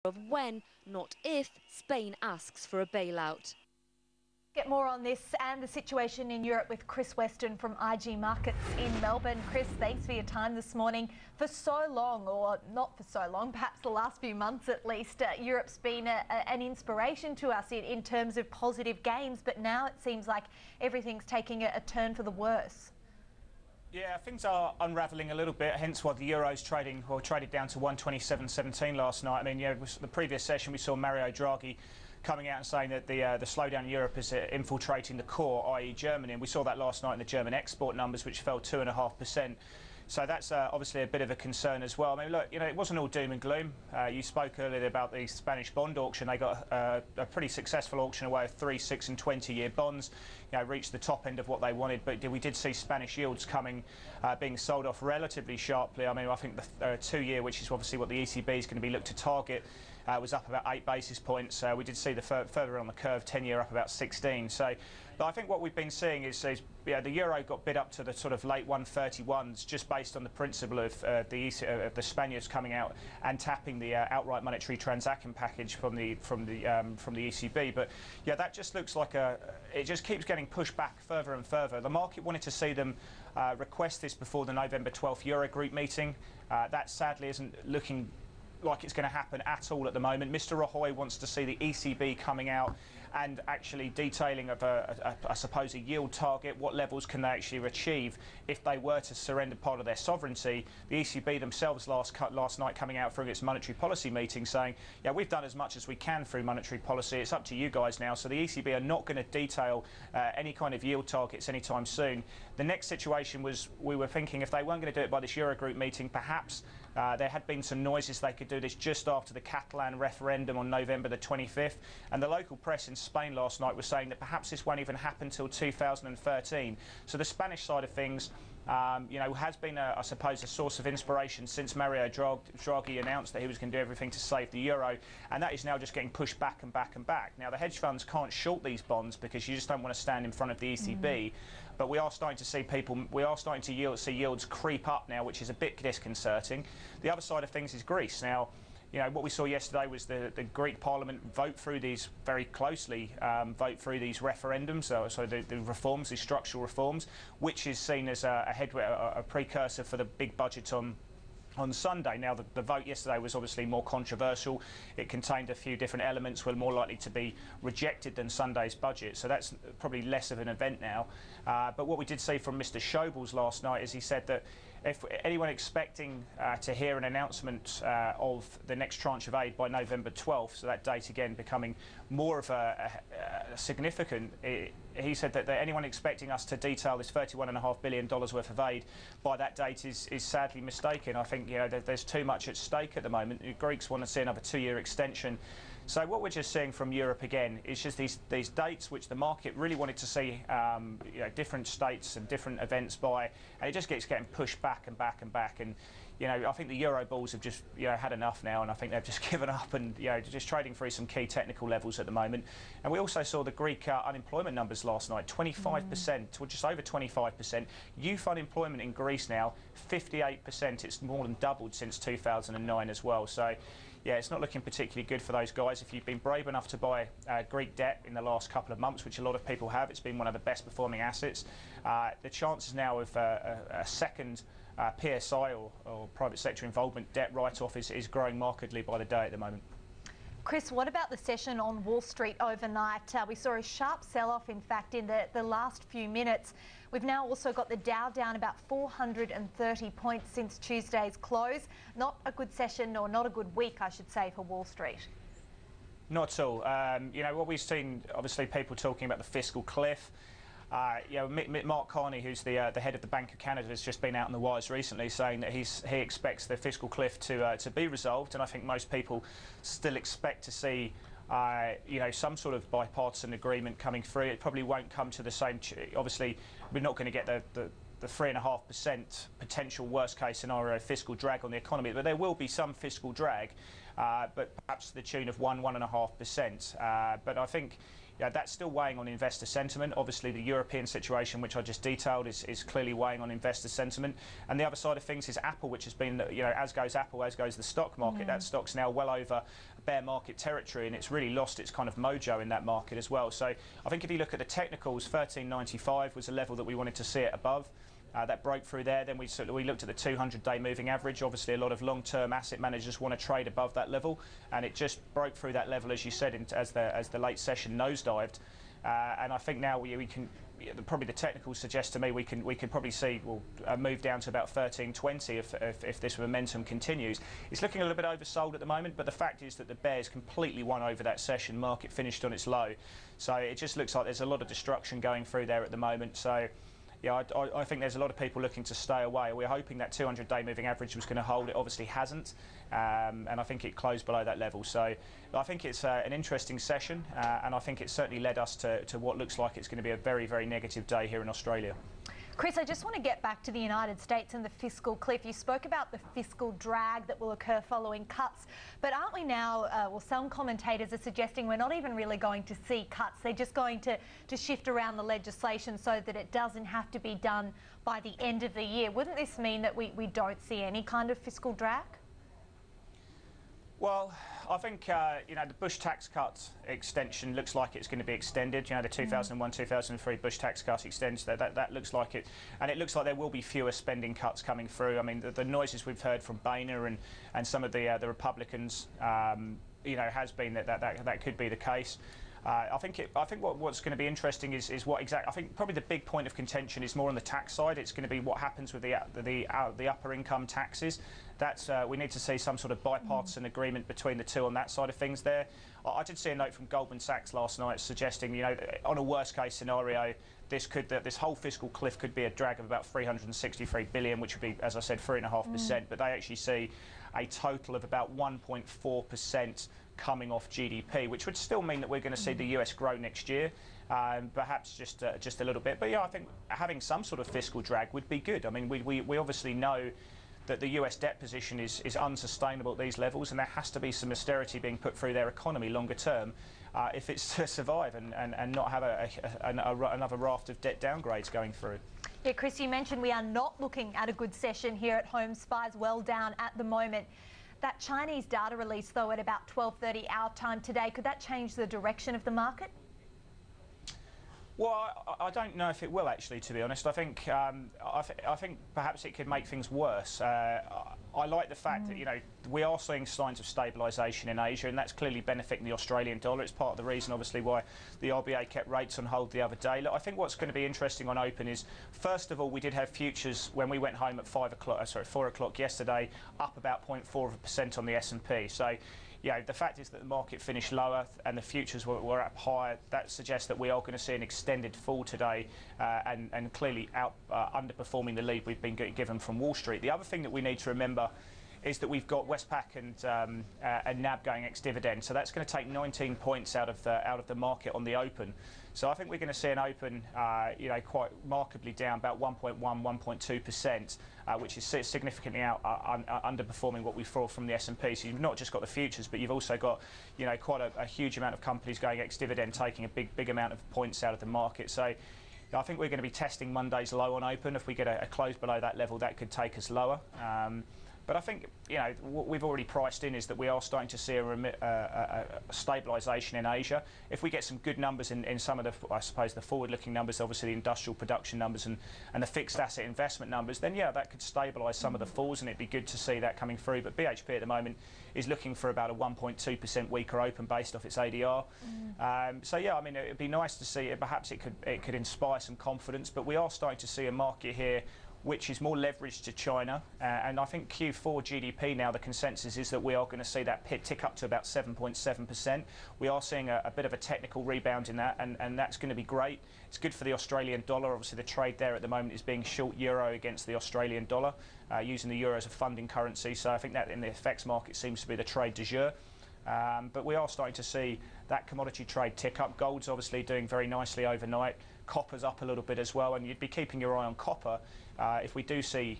of when, not if, Spain asks for a bailout. Get more on this and the situation in Europe with Chris Weston from IG Markets in Melbourne. Chris, thanks for your time this morning. For so long, or not for so long, perhaps the last few months at least, Europe's been an inspiration to us in terms of positive gains, but now it seems like everything's taking a turn for the worse. Yeah, things are unravelling a little bit, hence why the Euro's traded down to 127.17 last night. I mean, yeah, the previous session we saw Mario Draghi coming out and saying that the slowdown in Europe is infiltrating the core, i.e. Germany, and we saw that last night in the German export numbers, which fell 2.5%. So that's obviously a bit of a concern as well. I mean, look, you know, it wasn't all doom and gloom. You spoke earlier about the Spanish bond auction. They got a pretty successful auction away of 3-, 6- and 20-year bonds. You know, reached the top end of what they wanted, but we did see Spanish yields being sold off relatively sharply. I mean, I think the 2-year, which is obviously what the ECB is going to be looked to target, was up about 8 basis points. We did see the further on the curve, 10-year up about 16. So, but I think what we've been seeing is yeah, the euro got bid up to the sort of late 131s just based on the principle of the Spaniards coming out and tapping the outright monetary transaction package from the ECB. But yeah, that just looks like it just keeps getting pushed back further and further. The market wanted to see them request this before the November 12th Eurogroup meeting. That sadly isn't looking like it's going to happen at all at the moment. Mr. Rajoy wants to see the ECB coming out and actually detailing of I suppose a yield target. What levels can they actually achieve if they were to surrender part of their sovereignty? The ECB themselves last night coming out through its monetary policy meeting saying, yeah, we've done as much as we can through monetary policy. It's up to you guys now. So the ECB are not going to detail any kind of yield targets anytime soon. The next situation was we were thinking if they weren't going to do it by this Eurogroup meeting, perhaps there had been some noises they could do this just after the Catalan referendum on November the 25th, and the local press in Spain last night was saying that perhaps this won't even happen until 2013. So the Spanish side of things, you know, has been, I suppose, a source of inspiration since Mario Draghi announced that he was going to do everything to save the euro, and that is now just getting pushed back and back and back. Now, the hedge funds can't short these bonds because you just don't want to stand in front of the ECB. But we are starting to see see yields creep up now, which is a bit disconcerting. The other side of things is Greece. Now, you know, what we saw yesterday was the Greek Parliament vote through these very closely, vote through these referendums, so the reforms, these structural reforms, which is seen as a precursor for the big budget on Sunday. Now, the vote yesterday was obviously more controversial. It contained a few different elements were more likely to be rejected than Sunday's budget, so that's probably less of an event now. But what we did see from Mr. Schaubles last night is he said that if anyone expecting to hear an announcement of the next tranche of aid by November 12th, so that date again becoming more of a significant, he said that anyone expecting us to detail this $31.5 billion worth of aid by that date is sadly mistaken. I think, you know, there's too much at stake at the moment. The Greeks want to see another 2-year extension. So what we're just seeing from Europe again is just these dates which the market really wanted to see, you know, different states and different events by, and it just keeps getting pushed back and back and back. And you know, I think the Euro bulls have just, you know, had enough now, and I think they've just given up and, you know, just trading through some key technical levels at the moment. And we also saw the Greek unemployment numbers last night, 25%, or just over 25%. Youth unemployment in Greece now, 58%. It's more than doubled since 2009 as well. So, yeah, it's not looking particularly good for those guys. If you've been brave enough to buy Greek debt in the last couple of months, which a lot of people have, it's been one of the best performing assets. The chances now of a second PSI or private sector involvement debt write-off is growing markedly by the day at the moment. Chris, what about the session on Wall Street overnight? We saw a sharp sell-off, in fact, in the last few minutes. We've now also got the Dow down about 430 points since Tuesday's close. Not a good session, or not a good week, I should say, for Wall Street. Not at all. You know, what we've seen, obviously, people talking about the fiscal cliff. You know, Mark Carney, who's the head of the Bank of Canada, has just been out in the wires recently saying that he expects the fiscal cliff to be resolved, and I think most people still expect to see you know, some sort of bipartisan agreement coming through. It probably won't come to the same. Obviously, we're not going to get the 3.5% potential worst-case scenario fiscal drag on the economy, but there will be some fiscal drag, but perhaps to the tune of 1–1.5%. But I think, yeah, that's still weighing on investor sentiment. Obviously, the European situation, which I just detailed, is clearly weighing on investor sentiment. And the other side of things is Apple, which has been, you know, as goes Apple, as goes the stock market. That stock's now well over bear market territory, and it's really lost its kind of mojo in that market as well. So I think if you look at the technicals, 13.95 was a level that we wanted to see it above. That broke through there. Then we looked at the 200-day moving average. Obviously, a lot of long-term asset managers want to trade above that level, and it just broke through that level, as you said, as the late session nosedived. And I think now we can. Probably the technicals suggest to me we can probably see a move down to about 13.20 if this momentum continues. It's looking a little bit oversold at the moment, but the fact is that the bears completely won over that session. Market finished on its low, so it just looks like there's a lot of destruction going through there at the moment. So yeah, I think there's a lot of people looking to stay away. We're hoping that 200-day moving average was going to hold. It obviously hasn't, and I think it closed below that level. So I think it's an interesting session, and I think it certainly led us to what looks like it's going to be a very, very negative day here in Australia. Chris, I just want to get back to the United States and the fiscal cliff. You spoke about the fiscal drag that will occur following cuts, but aren't we now, well, some commentators are suggesting we're not even really going to see cuts. They're just going to shift around the legislation so that it doesn't have to be done by the end of the year. Wouldn't this mean that we don't see any kind of fiscal drag? Well, I think the Bush tax cut extension looks like it's going to be extended. The 2001-2003 Bush tax cut extends. That looks like it, and it looks like there will be fewer spending cuts coming through. I mean, the noises we've heard from Boehner and some of the Republicans, has been that could be the case. I think what's going to be interesting is what exactly. I think probably the big point of contention is more on the tax side. It's going to be what happens with the upper income taxes. That's we need to see some sort of bipartisan agreement between the two on that side of things. There, I did see a note from Goldman Sachs last night suggesting, on a worst case scenario, this whole fiscal cliff could be a drag of about 363 billion, which would be, as I said, 3.5%. But they actually see a total of about 1.4% coming off GDP, which would still mean that we're going to see the US grow next year, perhaps just a little bit. But yeah, I think having some sort of fiscal drag would be good. I mean, we obviously know that the US debt position is unsustainable at these levels, and there has to be some austerity being put through their economy longer term if it's to survive and not have another raft of debt downgrades going through. Yeah, Chris, you mentioned we are not looking at a good session here at home. SPI's well down at the moment. That Chinese data release, though, at about 12:30 our time today, could that change the direction of the market? Well, I don't know if it will, actually, to be honest. I think I think perhaps it could make things worse. I like the fact that we are seeing signs of stabilisation in Asia, and that's clearly benefiting the Australian dollar. It's part of the reason, obviously, why the RBA kept rates on hold the other day. Look, I think what's going to be interesting on open is, first of all, we did have futures when we went home at 4 o'clock yesterday, up about 0.4% on the S&P. So, the fact is that the market finished lower and the futures were up higher. That suggests that we are going to see an extended fall today and clearly underperforming the lead we've been given from Wall Street. The other thing that we need to remember is that we've got Westpac and NAB going ex-dividend, so that's going to take 19 points out of the market on the open. So I think we're going to see an open, quite markedly down, about 1.1, 1.2%, which is significantly underperforming what we saw from the S&P. So you've not just got the futures, but you've also got, quite a huge amount of companies going ex-dividend, taking a big amount of points out of the market. So I think we're going to be testing Monday's low on open. If we get a close below that level, that could take us lower. But I think, what we've already priced in is that we are starting to see a stabilisation in Asia. If we get some good numbers in some of the, I suppose, the forward-looking numbers, obviously the industrial production numbers and the fixed asset investment numbers, then that could stabilise some of the falls, and it'd be good to see that coming through. But BHP at the moment is looking for about a 1.2% weaker open based off its ADR. So I mean, it'd be nice to see it. Perhaps it could inspire some confidence. But we are starting to see a market here which is more leveraged to China, and I think Q4 GDP now, the consensus is that we are going to see that tick up to about 7.7%. We are seeing a bit of a technical rebound in that, and that's going to be great. It's good for the Australian dollar. Obviously, the trade there at the moment is being short euro against the Australian dollar, using the euro as a funding currency. So I think that in the FX market seems to be the trade du jour. But we are starting to see that commodity trade tick up. Gold's obviously doing very nicely overnight. Copper's up a little bit as well, and you'd be keeping your eye on copper. If we do see,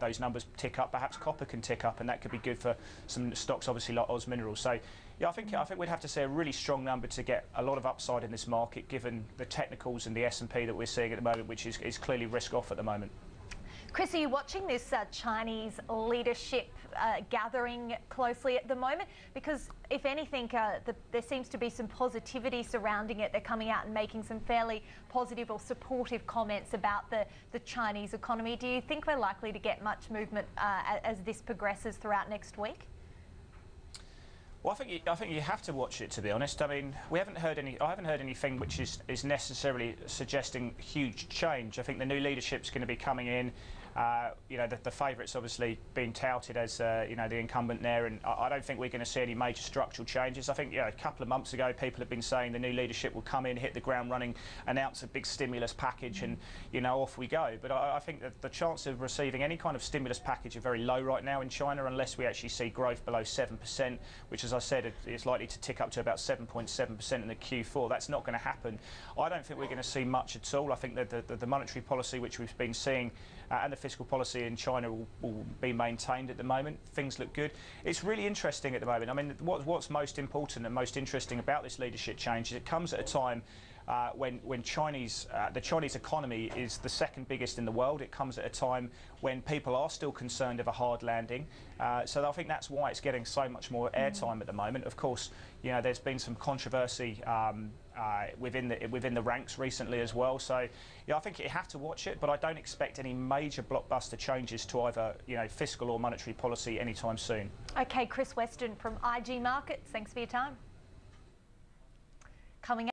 those numbers tick up, perhaps copper can tick up, and that could be good for some stocks, obviously like Oz Minerals. So, I think we'd have to see a really strong number to get a lot of upside in this market, given the technicals and the S&P that we're seeing at the moment, which is clearly risk off at the moment. Chris, are you watching this Chinese leadership gathering closely at the moment? Because if anything, there seems to be some positivity surrounding it. They're coming out and making some fairly positive or supportive comments about the Chinese economy. Do you think we're likely to get much movement as this progresses throughout next week? Well, I think you have to watch it, to be honest. I mean, I haven't heard anything which is necessarily suggesting huge change. I think the new leadership's going to be coming in. You know, the favourite's obviously being touted as you know, the incumbent there, and I don't think we're going to see any major structural changes. I think, you know, a couple of months ago people have been saying the new leadership will come in, hit the ground running, announce a big stimulus package, and you know, off we go. But I think that the chance of receiving any kind of stimulus package are very low right now in China, unless we actually see growth below 7%, which, as I said, is likely to tick up to about 7.7% in the Q4. That's not going to happen. I don't think we're going to see much at all. I think that the monetary policy which we've been seeing and the fiscal policy in China will be maintained at the moment. Things look good. It's really interesting at the moment. I mean, what's most important and most interesting about this leadership change is it comes at a time when the Chinese economy is the second biggest in the world. It comes at a time when people are still concerned of a hard landing. So I think that's why it's getting so much more airtime at the moment. Of course, you know, there's been some controversy within the ranks recently as well. So yeah, I think you have to watch it, but I don't expect any major blockbuster changes to either, you know, fiscal or monetary policy anytime soon. Okay, Chris Weston from IG Markets, thanks for your time. Coming